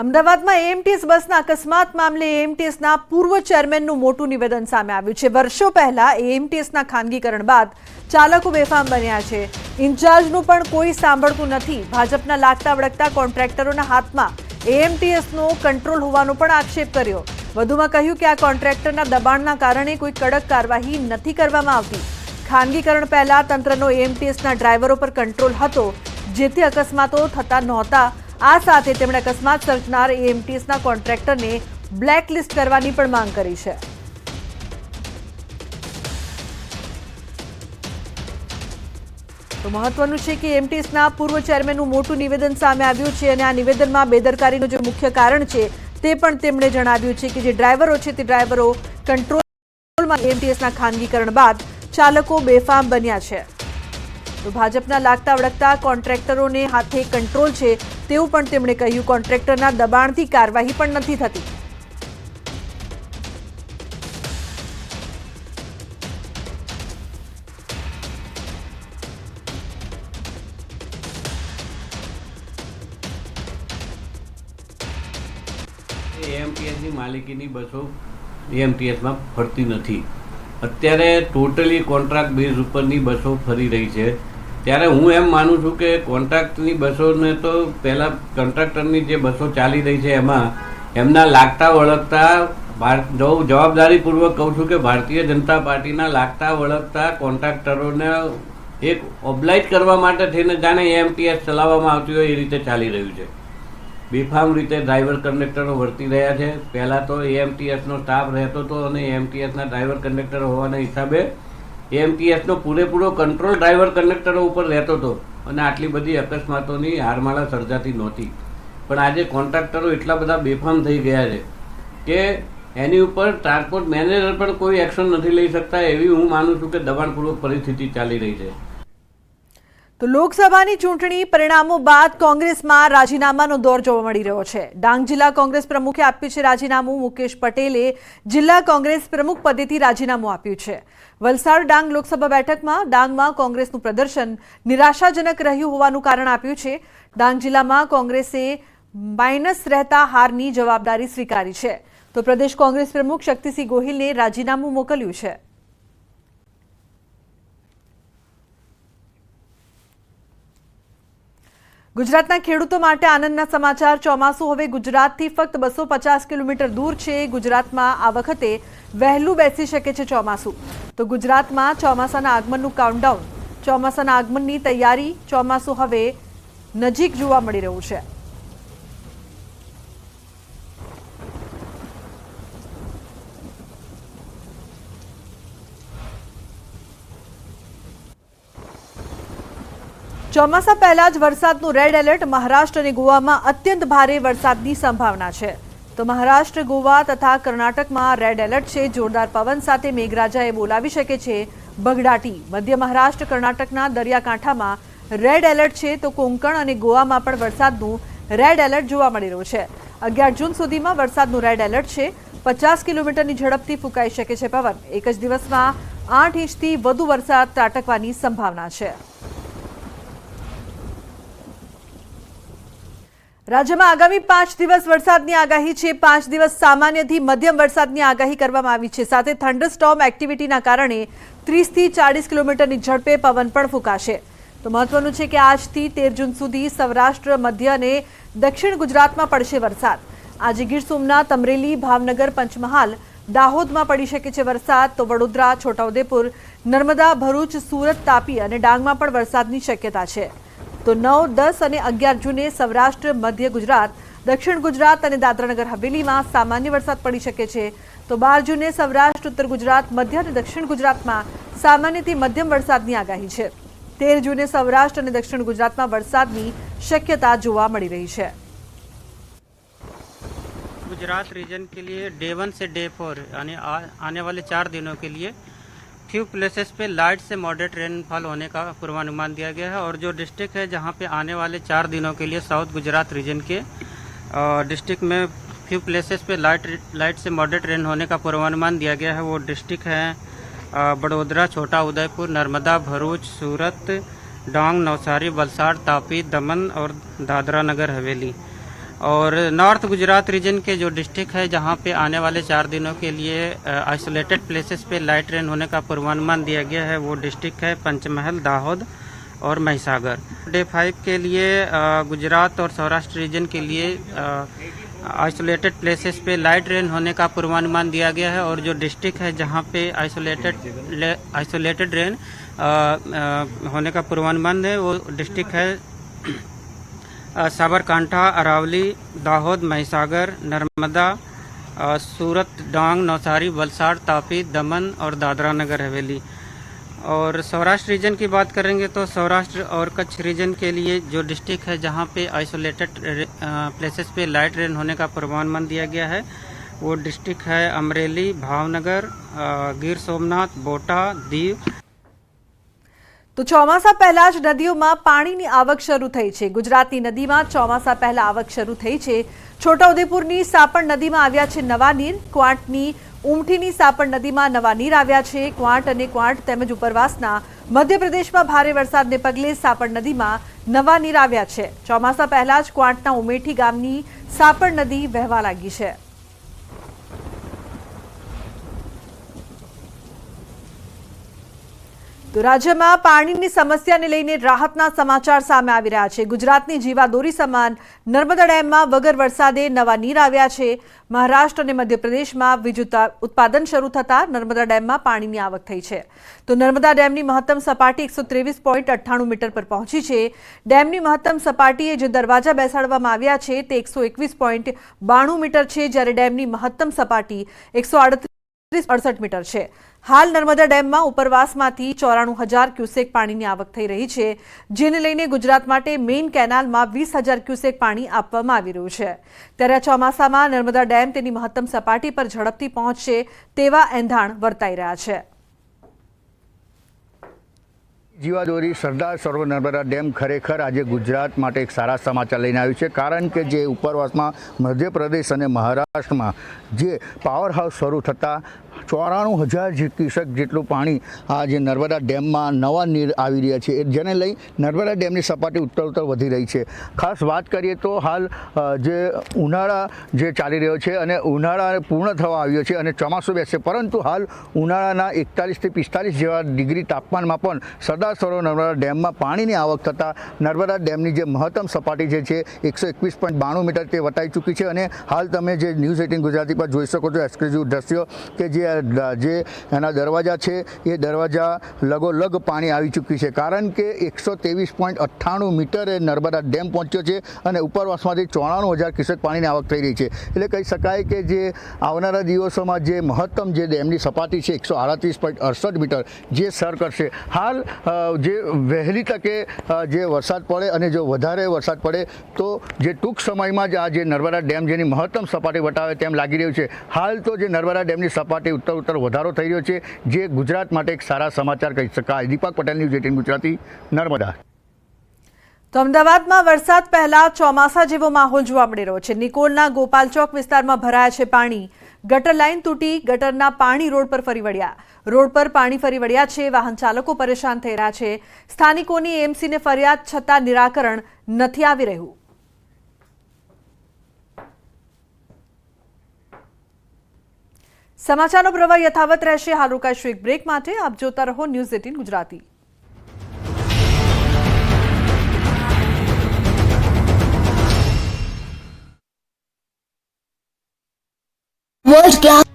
અમદાવાદમાં એએમટીએસ બસના અકસ્માત મામલે એએમટીએસના પૂર્વ ચેરમેનનું મોટું નિવેદન સામે આવ્યું છે। વર્ષો પહેલા એએમટીએસના ખાનગીકરણ બાદ ચાલકો બેફામ બન્યા છે। ઇન્ચાર્જનું પણ કોઈ સાંભળતું નથી। ભાજપના લાગતા વળગતા કોન્ટ્રાક્ટરોના હાથમાં એએમટીએસનો કંટ્રોલ હોવાનો પણ આક્ષેપ કર્યો। વધુમાં કહ્યું કે આ કોન્ટ્રાક્ટરના દબાણના કારણે કોઈ કડક કાર્યવાહી નથી કરવામાં આવતી। ખાનગીકરણ પહેલા તંત્રનો એએમટીએસના ડ્રાઈવરો પર કંટ્રોલ હતો, જેથી અકસ્માતો થતા નહોતા। આ સાથે તેમણે અકસ્માત સર્જનાર એએમટીએસના કોન્ટ્રાક્ટરને બ્લેકલિસ્ટ કરવાની પણ માંગ કરી છે। તો મહત્વનું છે કે એએમટીએસના પૂર્વ ચેરમેનનું મોટું નિવેદન સામે આવ્યું છે અને આ નિવેદનમાં બેદરકારીનું જે મુખ્ય કારણ છે તે પણ તેમણે જણાવ્યું છે કે જે ડ્રાઈવરો છે તે ડ્રાઈવરો કંટ્રોલમાં એએમટીએસના ખાનગીકરણ બાદ ચાલકો બેફામ બન્યા છે। તો ભાજપના લાગતા વળગતા કોન્ટ્રાક્ટરોને હાથે કંટ્રોલ છે તેવું પણ તેમણે કહ્યું। કોન્ટ્રાક્ટરના દબાણથી કાર્યવાહી પણ નથી થતી। એએમટીએસની માલિકીની બસો એએમટીએસમાં ફરતી નથી। અત્યારે ટોટલી કોન્ટ્રાક્ટ બેઝ ઉપરની બસો ફરી રહી છે। ત્યારે હું એમ માનું છું કે કોન્ટ્રાક્ટની બસોને તો પહેલાં કોન્ટ્રાક્ટરની જે બસો ચાલી રહી છે એમાં એમના લાગતા વળગતા જવાબદારીપૂર્વક કહું છું કે ભારતીય જનતા પાર્ટીના લાગતા વળગતા કોન્ટ્રાક્ટરોને એક ઓબ્લાઇટ કરવા માટે થઈને જાણે એએમટીએસ ચલાવવામાં આવતી હોય એ રીતે ચાલી રહ્યું છે। બેફામ રીતે ડ્રાઈવર કંડક્ટરો વર્તી રહ્યા છે। પહેલાં તો એએમટીએસનો સ્ટાફ રહેતો હતો અને એએમટીએસના ડ્રાઈવર કંડક્ટર હોવાના હિસાબે એએમટીએસનો પૂરેપૂરો કંટ્રોલ ડ્રાઈવર કંડક્ટરો ઉપર રહેતો હતો અને આટલી બધી અકસ્માતોની હારમાળા સર્જાતી નહોતી। પણ આજે કોન્ટ્રાક્ટરો એટલા બધા બેફામ થઈ ગયા છે કે એની ઉપર ટ્રાન્સપોર્ટ મેનેજર પણ કોઈ એક્શન નથી લઈ શકતા। એવી હું માનું છું કે દબાણપૂર્વક પરિસ્થિતિ ચાલી રહી છે। તો લોકસભાની ચૂંટણી પરિણામો બાદ કોંગ્રેસમાં રાજીનામાનો દોર જોવા મળી રહ્યો છે। ડાંગ જિલ્લા કોંગ્રેસ પ્રમુખે આપ્યું છે રાજીનામું। મુકેશ પટેલે જિલ્લા કોંગ્રેસ પ્રમુખ પદેથી રાજીનામું આપ્યું છે। વલસાડ ડાંગ લોકસભા બેઠકમાં ડાંગમાં કોંગ્રેસનું પ્રદર્શન નિરાશાજનક રહ્યું હોવાનું કારણ આપ્યું છે। ડાંગ જિલ્લામાં કોંગ્રેસે માઇનસ રહેતા હારની જવાબદારી સ્વીકારી છે। તો પ્રદેશ કોંગ્રેસ પ્રમુખ શક્તિસિંહ ગોહિલને રાજીનામું મોકલ્યું છે। ગુજરાતના ખેડૂતો માટે આનંદના સમાચાર। ચોમાસું હવે ગુજરાતથી ફક્ત 250 કિલોમીટર દૂર છે। ગુજરાતમાં આ વખતે વહેલું બેસી શકે છે ચોમાસું। તો ગુજરાતમાં ચોમાસાના આગમનનું કાઉન્ટડાઉન, ચોમાસાના આગમનની તૈયારી, ચોમાસું હવે નજીક જોવા મળી રહ્યું છે। ચોમાસા પહેલા જ વરસાદનું રેડ એલર્ટ। મહારાષ્ટ્ર અને ગોવામાં અત્યંત ભારે વરસાદની સંભાવના છે। તો મહારાષ્ટ્ર, ગોવા તથા કર્ણાટકમાં રેડ એલર્ટ છે। જોરદાર પવન સાથે મેઘરાજાએ બોલાવી શકે છે બગડાટી। મધ્ય મહારાષ્ટ્ર, કર્ણાટકના દરિયાકાંઠામાં રેડ એલર્ટ છે। તો કોંકણ અને ગોવામાં પણ વરસાદનું રેડ એલર્ટ જોવા મળી રહ્યું છે। 11 જૂન સુધીમાં વરસાદનું રેડ એલર્ટ છે। 50 કિલોમીટરની ઝડપથી ફૂંકાઈ શકે છે પવન। એક જ દિવસમાં 8 ઇંચથી વધુ વરસાદ ત્રાટકવાની સંભાવના છે। રાજ્યમાં આગામી 5 દિવસ વરસાદની આગાહી છે। 5 દિવસ સામાન્યથી મધ્યમ વરસાદની આગાહી કરવામાં આવી છે। સાથે થંડરસ્ટોર્મ એક્ટિવિટીના કારણે 30 થી 40 કિલોમીટરની ઝડપે પવન પણ ફૂંકાશે। તો મહત્વનું છે કે આજથી 13 જૂન સુધી સૌરાષ્ટ્ર, મધ્ય અને દક્ષિણ ગુજરાતમાં પડશે વરસાદ। આજે ગીર સોમનાથ, અમરેલી, ભાવનગર, પંચમહાલ, દાહોદમાં પડી શકે છે વરસાદ। તો વડોદરા, છોટાઉદેપુર, નર્મદા, ભરૂચ, સુરત, તાપી અને ડાંગમાં પણ વરસાદની શક્યતા છે। તો 9, 10 અને 11 જૂને સૌરાષ્ટ્ર, મધ્ય ગુજરાત, દક્ષિણ ગુજરાત અને દાદરાનગર હવેલીમાં સામાન્ય વરસાદ પડી શકે છે। તો 12 જૂને સૌરાષ્ટ્ર, ઉત્તર ગુજરાત, મધ્ય અને દક્ષિણ ગુજરાતમાં સામાન્યથી મધ્યમ વરસાદની આગાહી છે। 13 જૂને સૌરાષ્ટ્ર અને દક્ષિણ ગુજરાતમાં વરસાદની શક્યતા જોવા મળી રહી છે। गुजरात रीजन के लिए डे 1 से डे 4 यानी आने वाले 4 दिनों के लिए फ्यू प्लेसेस पे लाइट से मॉडरेट रेनफॉल होने का पूर्वानुमान दिया गया है। और जो डिस्ट्रिक्ट है जहां पे आने वाले 4 दिनों के लिए साउथ गुजरात रीजन के डिस्ट्रिक्ट में फ्यू प्लेसेस पे लाइट से मॉडरेट रेन होने का पूर्वानुमान दिया गया है। वो डिस्ट्रिक्ट हैं बड़ोदरा, छोटा उदयपुर, नर्मदा, भरूच, सूरत, डांग, नवसारी, वलसाड़, तापी, दमन और दादरा नगर हवेली। और नॉर्थ गुजरात रीजन के जो डिस्ट्रिक्ट है जहां पे आने वाले 4 दिनों के लिए आइसोलेटेड प्लेसेस पे लाइट रेन होने का पूर्वानुमान दिया गया है, वो डिस्ट्रिक्ट है पंचमहल, दाहोद और महिसागर। डे 5 के लिए गुजरात और सौराष्ट्र रीजन के लिए आइसोलेटेड प्लेसेस पे लाइट रेन होने का पूर्वानुमान दिया गया है और जो डिस्ट्रिक्ट है जहां पे आइसोलेटेड रेन होने का पूर्वानुमान है वो डिस्ट्रिक्ट है साबरकांठा, अरावली, दाहोद, महिसागर, नर्मदा, सूरत, डांग, नौसारी, वलसाड़, तापी, दमन और दादरा नगर हवेली। और सौराष्ट्र रीजन की बात करेंगे तो सौराष्ट्र और कच्छ रीजन के लिए जो डिस्ट्रिक्ट है जहां पे आइसोलेटेड प्लेसेस पे लाइट रेन होने का पूर्वानुमान दिया गया है वो डिस्ट्रिक्ट है अमरेली, भावनगर, गिर सोमनाथ, बोटा, दीव। તો ચોમાસા પહેલા જ નદીઓમાં પાણીની આવક શરૂ થઈ છે। ગુજરાતની નદીમાં ચોમાસા પહેલા આવક શરૂ થઈ છે। છોટાઉદેપુરની સાપણ નદીમાં આવ્યા છે નવા નીર। ક્વાંટની ઉમઠીની સાપણ નદીમાં નવા નીર આવ્યા છે। ક્વાંટ અને ક્વાંટ તેમજ ઉપરવાસના મધ્યપ્રદેશમાં ભારે વરસાદને પગલે સાપણ નદીમાં નવા નીર આવ્યા છે। ચોમાસા પહેલા જ ક્વાંટના ઉમેઠી ગામની સાપણ નદી વહેવા લાગી છે। તો રાજ્યમાં પાણીની સમસ્યાને લઈને રાહતના સમાચાર સામે આવી રહ્યા છે। ગુજરાતની જીવાદોરી સમાન નર્મદા ડેમમાં વગર વરસાદે નવા નીર આવ્યા છે। મહારાષ્ટ્ર અને મધ્યપ્રદેશમાં વીજ ઉત્પાદન શરૂ થતાં નર્મદા ડેમમાં પાણીની આવક થઈ છે। તો નર્મદા ડેમની મહત્તમ સપાટી 123.98 મીટર પર પહોંચી છે। ડેમની મહત્તમ સપાટીએ જે દરવાજા બેસાડવામાં આવ્યા છે તે 121.92 મીટર છે, જ્યારે ડેમની મહત્તમ સપાટી 138.68 મીટર છે। હાલ નર્મદા ડેમમાં ઉપરવાસમાંથી 94,000 ક્યુસેક પાણીની આવક થઈ રહી છે, જેને લઈને ગુજરાત માટે મેઇન કેનાલમાં 20,000 ક્યુસેક પાણી આપવામાં આવી રહ્યું છે। ત્યારે ચોમાસામાં નર્મદા ડેમ તેની મહત્તમ સપાટી પર ઝડપથી પહોંચશે તેવા એંધાણ વર્તાઈ રહ્યા છે। જીવાદોરી સરદાર સરોવર નર્મદા ડેમ ખરેખર આજે ગુજરાત માટે એક સારા સમાચાર લઈને આવ્યું છે, કારણ કે જે ઉપરવાસમાં મધ્યપ્રદેશ અને મહારાષ્ટ્રમાં જે પાવર હાઉસ શરૂ થતાં 94,000 ક્યુસેક જેટલું પાણી આ જે નર્મદા ડેમમાં નવા નીર આવી રહ્યા છે, જેને લઈ નર્મદા ડેમની સપાટી ઉત્તરોત્તર વધી રહી છે। ખાસ વાત કરીએ તો હાલ જે ઉનાળા જે ચાલી રહ્યો છે અને ઉનાળા પૂર્ણ થવા આવ્યો છે અને ચોમાસું બેસશે, પરંતુ હાલ ઉનાળાના 41 થી 45 જેવા ડિગ્રી તાપમાનમાં પણ સરદાર સરોવર નર્મદા ડેમમાં પાણીની આવક થતાં નર્મદા ડેમની જે મહત્તમ સપાટી જે છે 121.92 મીટર તે વટાઈ ચૂકી છે। અને હાલ તમે જે ન્યૂઝ 18 ગુજરાતી પર જોઈ શકો છો એક્સક્લુઝિવ દ્રશ્યો કે જે એના દરવાજા છે એ દરવાજા લગોલગ પાણી આવી ચૂક્યું છે, કારણ કે 123.98 મીટરે નર્મદા ડેમ પહોંચ્યો છે અને ઉપરવાસમાંથી 94,000 ક્યુસેક પાણીની આવક થઈ રહી છે। એટલે કહી શકાય કે જે આવનારા દિવસોમાં જે મહત્તમ જે ડેમની સપાટી છે 138.68 મીટર જે સર કરશે। હાલ જે વહેલી તકે જે વરસાદ પડે અને જો વધારે વરસાદ પડે તો જે ટૂંક સમયમાં જ આ જે નર્મદા ડેમ જેની મહત્તમ સપાટી વટાવે તેમ લાગી રહ્યું છે। હાલ તો જે નર્મદા ડેમની સપાટી ઉત્તર વધારો થઈ રહ્યો છે, જે ગુજરાત માટે એક સારા સમાચાર કહી શકાય। દીપક પટેલ, ન્યૂઝ 18 ગુજરાતી, નર્મદા। તો અમદાવાદમાં વરસાદ પહેલા ચોમાસા જેવો માહોલ જોવા મળી રહ્યો છે। નિકોલના ગોપાલ ચોક વિસ્તારમાં ભરાયા છે પાણી। ગટર લાઇન તૂટી ગટરના પાણી રોડ પર ફરી વળ્યા। રોડ પર પાણી ફરી વળ્યા છે। વાહન ચાલકો પરેશાન થઈ રહ્યા છે। સ્થાનિકોની એએમસીને ફરિયાદ છતાં નિરાકરણ નથી આવી રહ્યું। સમાચારનો પ્રવાહ યથાવત રહેશે। હાલ રોકાઈશું એક બ્રેક માટે। આપ જોતા રહો ન્યૂઝ 18 ગુજરાતી। World class